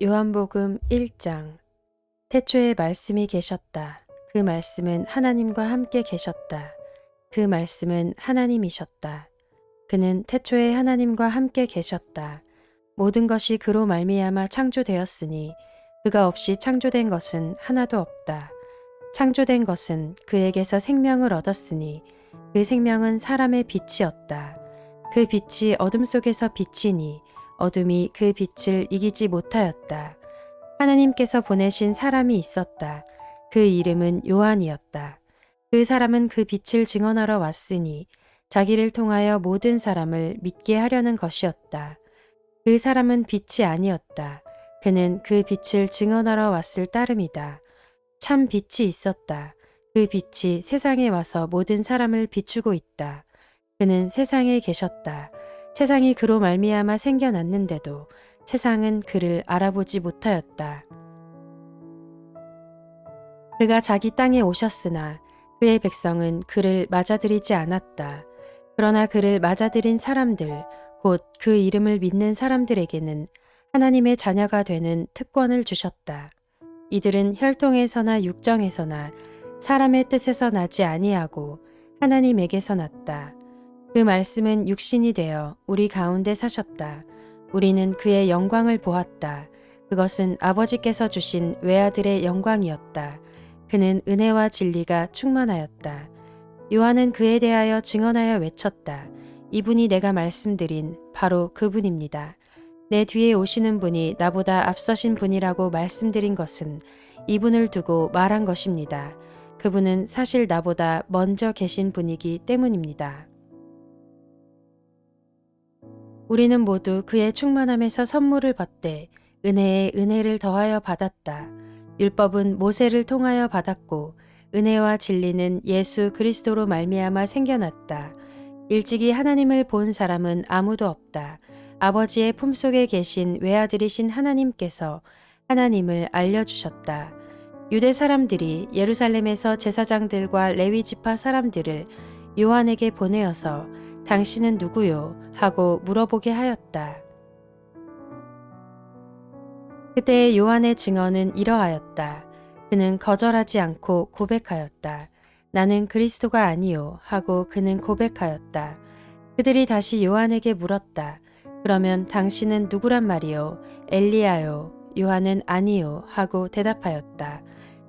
요한복음 1장. 태초에 말씀이 계셨다. 그 말씀은 하나님과 함께 계셨다. 그 말씀은 하나님이셨다. 그는 태초에 하나님과 함께 계셨다. 모든 것이 그로 말미암아 창조되었으니 그가 없이 창조된 것은 하나도 없다. 창조된 것은 그에게서 생명을 얻었으니 그 생명은 사람의 빛이었다. 그 빛이 어둠 속에서 비치니 어둠이 그 빛을 이기지 못하였다. 하나님께서 보내신 사람이 있었다. 그 이름은 요한이었다. 그 사람은 그 빛을 증언하러 왔으니 자기를 통하여 모든 사람을 믿게 하려는 것이었다. 그 사람은 빛이 아니었다. 그는 그 빛을 증언하러 왔을 따름이다. 참 빛이 있었다. 그 빛이 세상에 와서 모든 사람을 비추고 있다. 그는 세상에 계셨다. 세상이 그로 말미암아 생겨났는데도 세상은 그를 알아보지 못하였다. 그가 자기 땅에 오셨으나 그의 백성은 그를 맞아들이지 않았다. 그러나 그를 맞아들인 사람들, 곧 그 이름을 믿는 사람들에게는 하나님의 자녀가 되는 특권을 주셨다. 이들은 혈통에서나 육정에서나 사람의 뜻에서 나지 아니하고 하나님에게서 났다. 그 말씀은 육신이 되어 우리 가운데 사셨다. 우리는 그의 영광을 보았다. 그것은 아버지께서 주신 외아들의 영광이었다. 그는 은혜와 진리가 충만하였다. 요한은 그에 대하여 증언하여 외쳤다. 이분이 내가 말씀드린 바로 그분입니다. 내 뒤에 오시는 분이 나보다 앞서신 분이라고 말씀드린 것은 이분을 두고 말한 것입니다. 그분은 사실 나보다 먼저 계신 분이기 때문입니다. 우리는 모두 그의 충만함에서 선물을 받되 은혜에 은혜를 더하여 받았다. 율법은 모세를 통하여 받았고 은혜와 진리는 예수 그리스도로 말미암아 생겨났다. 일찍이 하나님을 본 사람은 아무도 없다. 아버지의 품속에 계신 외아들이신 하나님께서 하나님을 알려주셨다. 유대 사람들이 예루살렘에서 제사장들과 레위 지파 사람들을 요한에게 보내어서 당신은 누구요? 하고 물어보게 하였다. 그때 요한의 증언은 이러하였다. 그는 거절하지 않고 고백하였다. 나는 그리스도가 아니요 하고 그는 고백하였다. 그들이 다시 요한에게 물었다. 그러면 당신은 누구란 말이요? 엘리야요. 요한은 아니요 하고 대답하였다.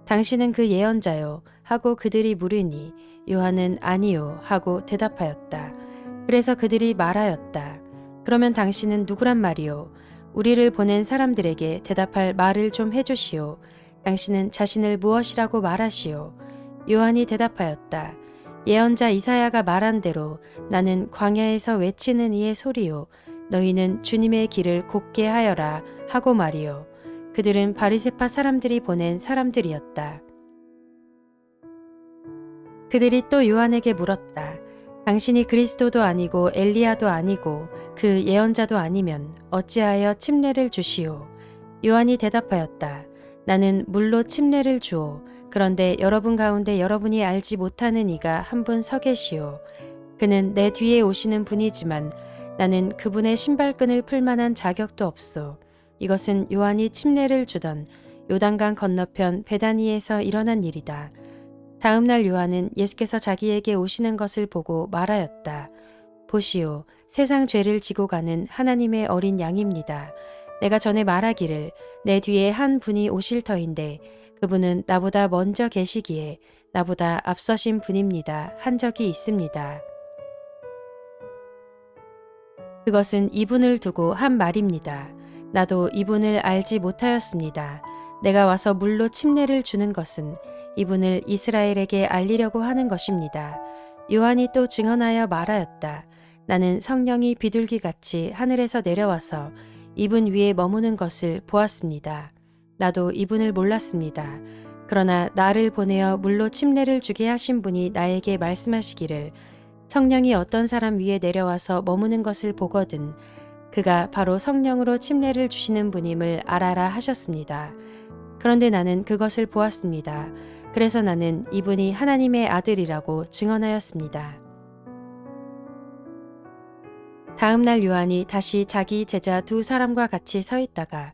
당신은 그 예언자요 하고 그들이 물으니 요한은 아니요 하고 대답하였다. 그래서 그들이 말하였다. 그러면 당신은 누구란 말이요? 우리를 보낸 사람들에게 대답할 말을 좀 해주시오. 당신은 자신을 무엇이라고 말하시오? 요한이 대답하였다. 예언자 이사야가 말한 대로 나는 광야에서 외치는 이의 소리요. 너희는 주님의 길을 곧게 하여라 하고 말이요. 그들은 바리새파 사람들이 보낸 사람들이었다. 그들이 또 요한에게 물었다. 당신이 그리스도도 아니고 엘리야도 아니고 그 예언자도 아니면 어찌하여 침례를 주시오? 요한이 대답하였다. 나는 물로 침례를 주오. 그런데 여러분 가운데 여러분이 알지 못하는 이가 한 분 서 계시오. 그는 내 뒤에 오시는 분이지만 나는 그분의 신발끈을 풀 만한 자격도 없소. 이것은 요한이 침례를 주던 요단강 건너편 베다니에서 일어난 일이다. 다음 날 요한은 예수께서 자기에게 오시는 것을 보고 말하였다. 보시오, 세상 죄를 지고 가는 하나님의 어린 양입니다. 내가 전에 말하기를 내 뒤에 한 분이 오실 터인데 그분은 나보다 먼저 계시기에 나보다 앞서신 분입니다. 한 적이 있습니다. 그것은 이분을 두고 한 말입니다. 나도 이분을 알지 못하였습니다. 내가 와서 물로 침례를 주는 것은 이분을 이스라엘에게 알리려고 하는 것입니다. 요한이 또 증언하여 말하였다. 나는 성령이 비둘기같이 하늘에서 내려와서 이분 위에 머무는 것을 보았습니다. 나도 이분을 몰랐습니다. 그러나 나를 보내어 물로 침례를 주게 하신 분이 나에게 말씀하시기를 성령이 어떤 사람 위에 내려와서 머무는 것을 보거든 그가 바로 성령으로 침례를 주시는 분임을 알아라 하셨습니다. 그런데 나는 그것을 보았습니다. 그래서 나는 이분이 하나님의 아들이라고 증언하였습니다. 다음 날 요한이 다시 자기 제자 두 사람과 같이 서 있다가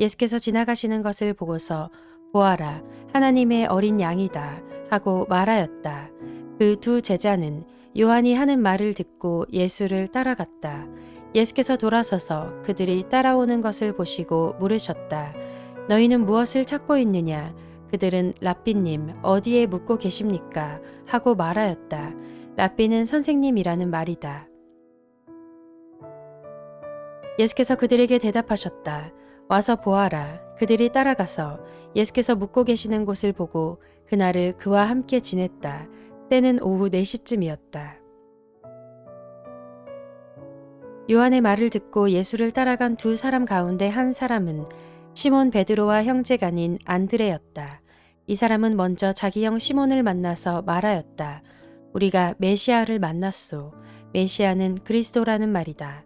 예수께서 지나가시는 것을 보고서 보아라, 하나님의 어린 양이다 하고 말하였다. 그 두 제자는 요한이 하는 말을 듣고 예수를 따라갔다. 예수께서 돌아서서 그들이 따라오는 것을 보시고 물으셨다. 너희는 무엇을 찾고 있느냐? 그들은 랍비님 어디에 묵고 계십니까? 하고 말하였다. 랍비는 선생님이라는 말이다. 예수께서 그들에게 대답하셨다. 와서 보아라. 그들이 따라가서 예수께서 묵고 계시는 곳을 보고 그날을 그와 함께 지냈다. 때는 오후 4시쯤이었다. 요한의 말을 듣고 예수를 따라간 두 사람 가운데 한 사람은 시몬 베드로와 형제간인 안드레였다. 이 사람은 먼저 자기 형 시몬을 만나서 말하였다. 우리가 메시아를 만났소. 메시아는 그리스도라는 말이다.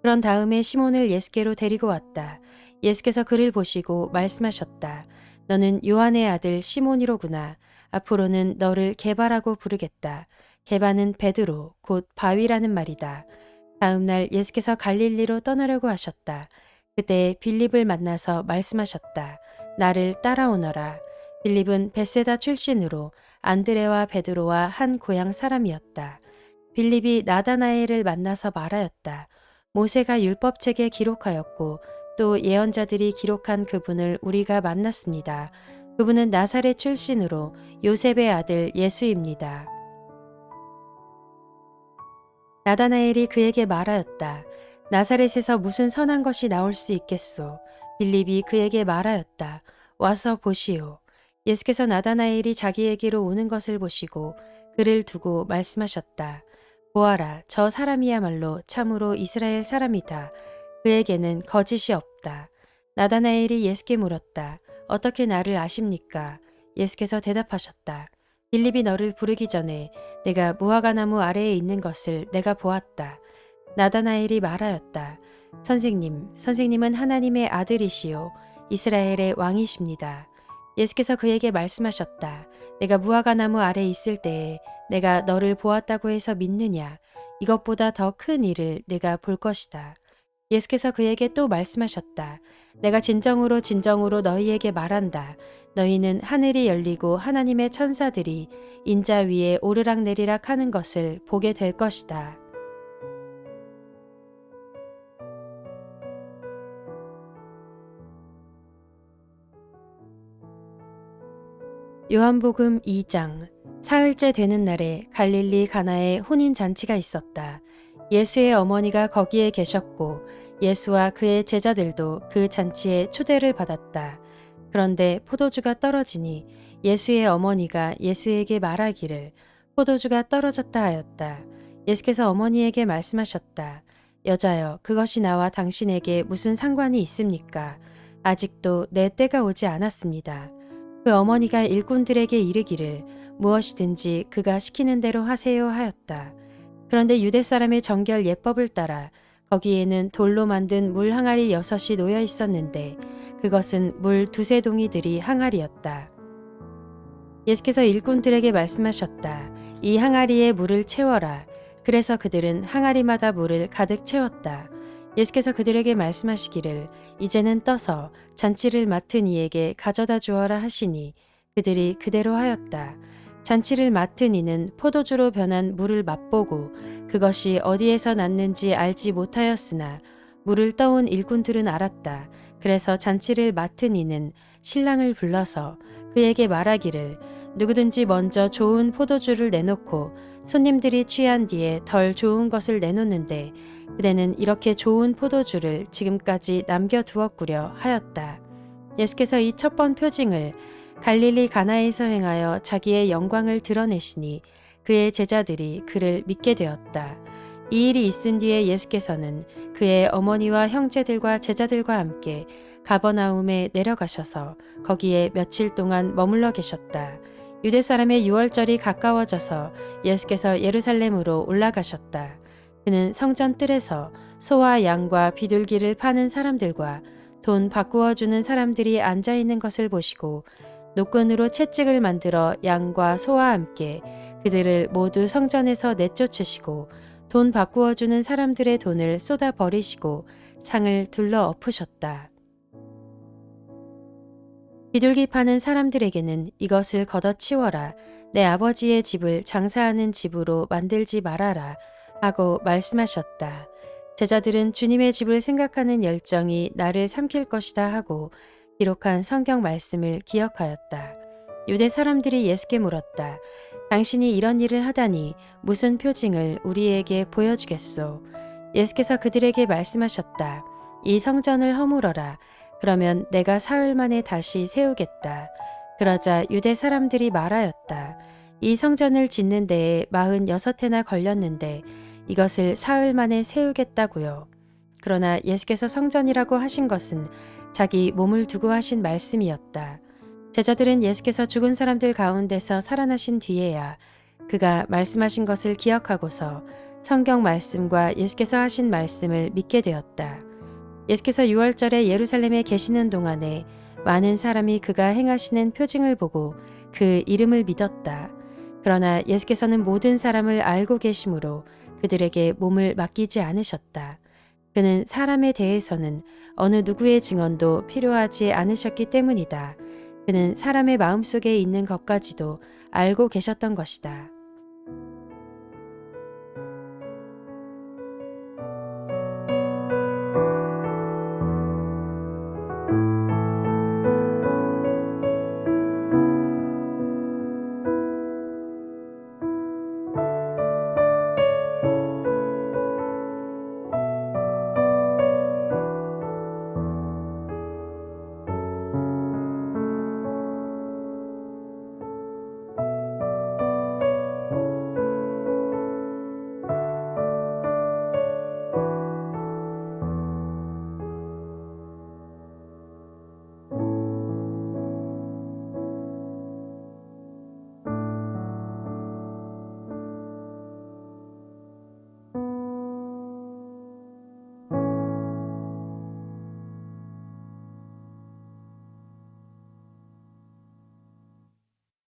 그런 다음에 시몬을 예수께로 데리고 왔다. 예수께서 그를 보시고 말씀하셨다. 너는 요한의 아들 시몬이로구나. 앞으로는 너를 게바라고 부르겠다. 게바는 베드로, 곧 바위라는 말이다. 다음 날 예수께서 갈릴리로 떠나려고 하셨다. 그때 빌립을 만나서 말씀하셨다. 나를 따라오너라. 빌립은 벳세다 출신으로 안드레와 베드로와 한 고향 사람이었다. 빌립이 나다나엘을 만나서 말하였다. 모세가 율법책에 기록하였고 또 예언자들이 기록한 그분을 우리가 만났습니다. 그분은 나사렛 출신으로 요셉의 아들 예수입니다. 나다나엘이 그에게 말하였다. 나사렛에서 무슨 선한 것이 나올 수 있겠소? 빌립이 그에게 말하였다. 와서 보시오. 예수께서 나다나엘이 자기에게로 오는 것을 보시고 그를 두고 말씀하셨다. 보아라, 저 사람이야말로 참으로 이스라엘 사람이다. 그에게는 거짓이 없다. 나다나엘이 예수께 물었다. 어떻게 나를 아십니까? 예수께서 대답하셨다. 빌립이 너를 부르기 전에 내가 무화과나무 아래에 있는 것을 내가 보았다. 나다나엘이 말하였다. 선생님은 하나님의 아들이시요 이스라엘의 왕이십니다. 예수께서 그에게 말씀하셨다. 내가 무화과나무 아래에 있을 때에 내가 너를 보았다고 해서 믿느냐? 이것보다 더 큰 일을 내가 볼 것이다. 예수께서 그에게 또 말씀하셨다. 내가 진정으로 너희에게 말한다. 너희는 하늘이 열리고 하나님의 천사들이 인자 위에 오르락내리락 하는 것을 보게 될 것이다. 요한복음 2장. 사흘째 되는 날에 갈릴리 가나에 혼인잔치가 있었다. 예수의 어머니가 거기에 계셨고 예수와 그의 제자들도 그 잔치에 초대를 받았다. 그런데 포도주가 떨어지니 예수의 어머니가 예수에게 말하기를 포도주가 떨어졌다 하였다. 예수께서 어머니에게 말씀하셨다. 여자여, 그것이 나와 당신에게 무슨 상관이 있습니까? 아직도 내 때가 오지 않았습니다. 그 어머니가 일꾼들에게 이르기를 무엇이든지 그가 시키는 대로 하세요 하였다. 그런데 유대 사람의 정결 예법을 따라 거기에는 돌로 만든 물 항아리 6이 놓여 있었는데 그것은 물 2~3동이들이 항아리였다. 예수께서 일꾼들에게 말씀하셨다. 이 항아리에 물을 채워라. 그래서 그들은 항아리마다 물을 가득 채웠다. 예수께서 그들에게 말씀하시기를 이제는 떠서 잔치를 맡은 이에게 가져다 주어라 하시니 그들이 그대로 하였다. 잔치를 맡은 이는 포도주로 변한 물을 맛보고 그것이 어디에서 났는지 알지 못하였으나 물을 떠온 일꾼들은 알았다. 그래서 잔치를 맡은 이는 신랑을 불러서 그에게 말하기를 누구든지 먼저 좋은 포도주를 내놓고 손님들이 취한 뒤에 덜 좋은 것을 내놓는데 그대는 이렇게 좋은 포도주를 지금까지 남겨두었구려 하였다. 예수께서 이 첫 번 표징을 갈릴리 가나에서 행하여 자기의 영광을 드러내시니 그의 제자들이 그를 믿게 되었다. 이 일이 있은 뒤에 예수께서는 그의 어머니와 형제들과 제자들과 함께 가버나움에 내려가셔서 거기에 며칠 동안 머물러 계셨다. 유대 사람의 유월절이 가까워져서 예수께서 예루살렘으로 올라가셨다. 그는 성전 뜰에서 소와 양과 비둘기를 파는 사람들과 돈 바꾸어 주는 사람들이 앉아 있는 것을 보시고 노끈으로 채찍을 만들어 양과 소와 함께 그들을 모두 성전에서 내쫓으시고 돈 바꾸어 주는 사람들의 돈을 쏟아 버리시고 상을 둘러 엎으셨다. 비둘기 파는 사람들에게는 이것을 걷어치워라. 내 아버지의 집을 장사하는 집으로 만들지 말아라. 하고 말씀하셨다. 제자들은 주님의 집을 생각하는 열정이 나를 삼킬 것이다 하고 기록한 성경 말씀을 기억하였다. 유대 사람들이 예수께 물었다. 당신이 이런 일을 하다니 무슨 표징을 우리에게 보여주겠소? 예수께서 그들에게 말씀하셨다. 이 성전을 허물어라. 그러면 내가 사흘 만에 다시 세우겠다. 그러자 유대 사람들이 말하였다. 이 성전을 짓는 데에 46해나 걸렸는데 이것을 사흘 만에 세우겠다고요. 그러나 예수께서 성전이라고 하신 것은 자기 몸을 두고 하신 말씀이었다. 제자들은 예수께서 죽은 사람들 가운데서 살아나신 뒤에야 그가 말씀하신 것을 기억하고서 성경 말씀과 예수께서 하신 말씀을 믿게 되었다. 예수께서 6월절에 예루살렘에 계시는 동안에 많은 사람이 그가 행하시는 표징을 보고 그 이름을 믿었다. 그러나 예수께서는 모든 사람을 알고 계시므로 그들에게 몸을 맡기지 않으셨다. 그는 사람에 대해서는 어느 누구의 증언도 필요하지 않으셨기 때문이다. 그는 사람의 마음속에 있는 것까지도 알고 계셨던 것이다.